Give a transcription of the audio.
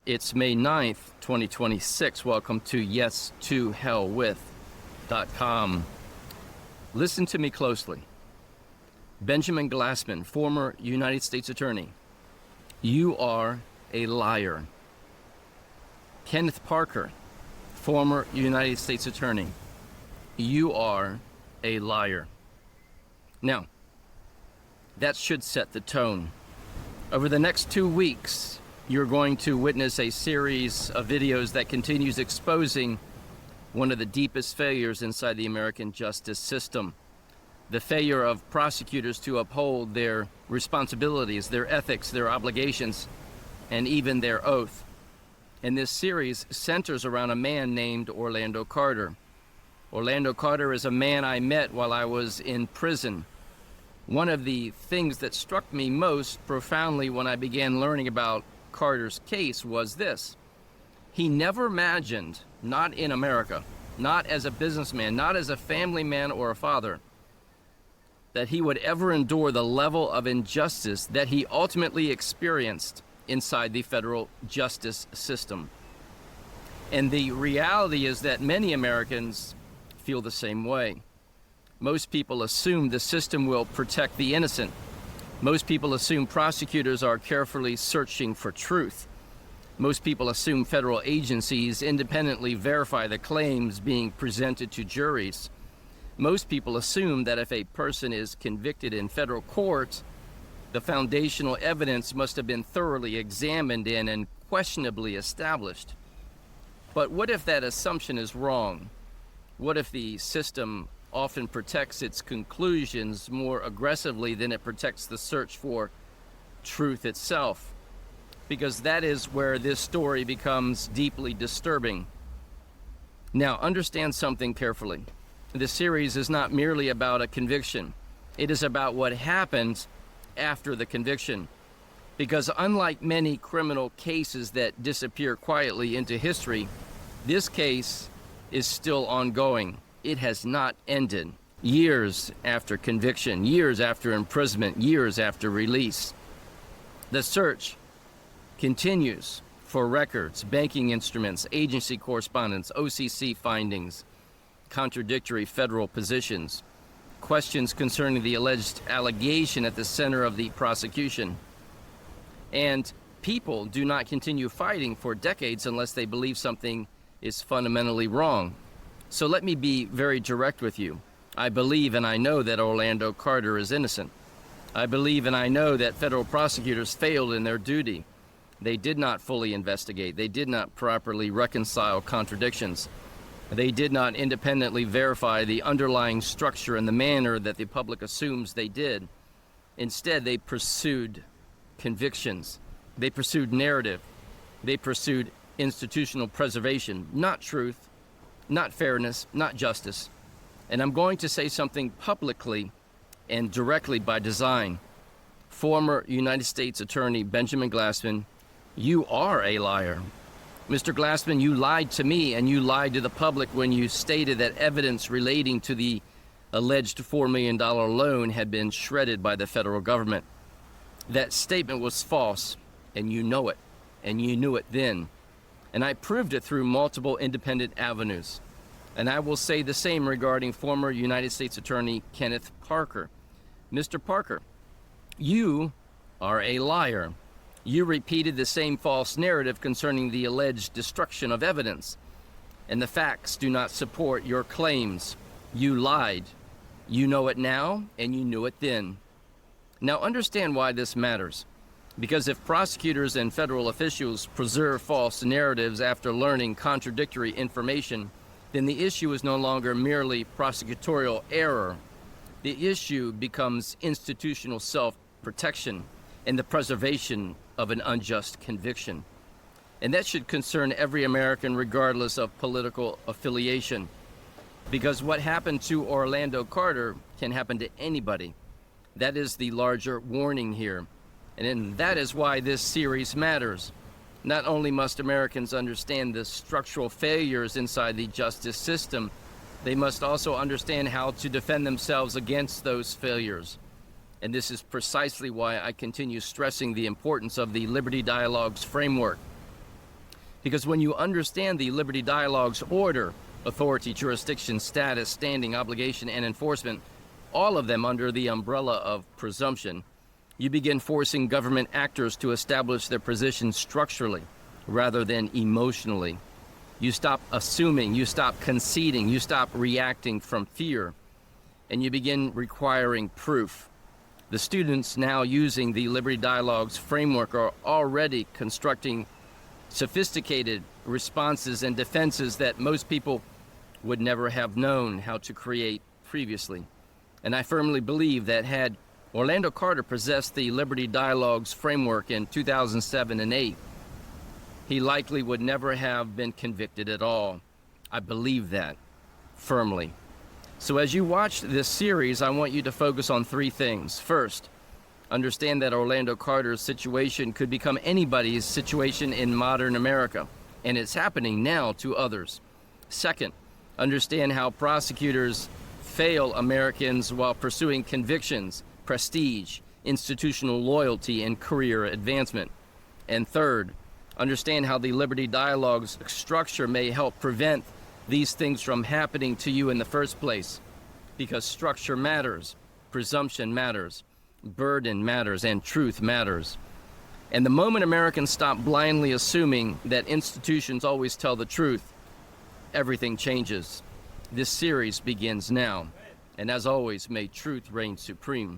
It's May 9th, 2026. Welcome to yes2hellwith.com. Listen to me closely. Benjamin Glassman, former United States Attorney. You are a liar. Kenneth Parker, former United States Attorney. You are a liar. Now, that should set the tone. Over the next 2 weeks, you're going to witness a series of videos that continues exposing one of the deepest failures inside the American justice system. The failure of prosecutors to uphold their responsibilities, their ethics, their obligations, and even their oath. And this series centers around a man named Orlando Carter. Orlando Carter is a man I met while I was in prison. One of the things that struck me most profoundly when I began learning about Carter's case was this. He never imagined, not in America, not as a businessman, not as a family man or a father, that he would ever endure the level of injustice that he ultimately experienced inside the federal justice system. And the reality is that many Americans feel the same way. Most people assume the system will protect the innocent. Most people assume prosecutors are carefully searching for truth. Most people assume federal agencies independently verify the claims being presented to juries. Most people assume that if a person is convicted in federal court, the foundational evidence must have been thoroughly examined in and questionably established. But what if that assumption is wrong? What if the system often protects its conclusions more aggressively than it protects the search for truth itself? Because that is where this story becomes deeply disturbing. Now, understand something carefully. This series is not merely about a conviction. It is about what happens after the conviction. Because unlike many criminal cases that disappear quietly into history, this case is still ongoing. It has not ended. Years after conviction, years after imprisonment, years after release, the search continues for records, banking instruments, agency correspondence, OCC findings, contradictory federal positions, questions concerning the alleged allegation at the center of the prosecution. And people do not continue fighting for decades unless they believe something is fundamentally wrong. So let me be very direct with you. I believe and I know that Orlando Carter is innocent. I believe and I know that federal prosecutors failed in their duty. They did not fully investigate. They did not properly reconcile contradictions. They did not independently verify the underlying structure in the manner that the public assumes they did. Instead, they pursued convictions. They pursued narrative. They pursued institutional preservation, not truth, not fairness, not justice. And I'm going to say something publicly and directly by design. Former United States Attorney Benjamin Glassman, you are a liar. Mr. Glassman, you lied to me and you lied to the public when you stated that evidence relating to the alleged $4 million loan had been shredded by the federal government. That statement was false, and you know it, and you knew it then. And I proved it through multiple independent avenues. And I will say the same regarding former United States Attorney Kenneth Parker. Mr. Parker, you are a liar. You repeated the same false narrative concerning the alleged destruction of evidence. And the facts do not support your claims. You lied. You know it now, and you knew it then. Now understand why this matters. Because if prosecutors and federal officials preserve false narratives after learning contradictory information, then the issue is no longer merely prosecutorial error. The issue becomes institutional self-protection and the preservation of an unjust conviction. And that should concern every American regardless of political affiliation. Because what happened to Orlando Carter can happen to anybody. That is the larger warning here. And that is why this series matters. Not only must Americans understand the structural failures inside the justice system, they must also understand how to defend themselves against those failures. And this is precisely why I continue stressing the importance of the Liberty Dialogues framework. Because when you understand the Liberty Dialogue's order, authority, jurisdiction, status, standing, obligation, and enforcement, all of them under the umbrella of presumption, you begin forcing government actors to establish their position structurally rather than emotionally. You stop assuming, you stop conceding, you stop reacting from fear, and you begin requiring proof. The students now using the Liberty Dialogue's framework are already constructing sophisticated responses and defenses that most people would never have known how to create previously. And I firmly believe that had Orlando Carter possessed the Liberty Dialogue's framework in 2007 and 8, he likely would never have been convicted at all. I believe that firmly. So as you watch this series, I want you to focus on three things. First, understand that Orlando Carter's situation could become anybody's situation in modern America, and it's happening now to others. Second, understand how prosecutors fail Americans while pursuing convictions, prestige, institutional loyalty, and career advancement. And third, understand how the Liberty Dialogue's structure may help prevent these things from happening to you in the first place. Because structure matters, presumption matters, burden matters, and truth matters. And the moment Americans stop blindly assuming that institutions always tell the truth, everything changes. This series begins now. And as always, may truth reign supreme.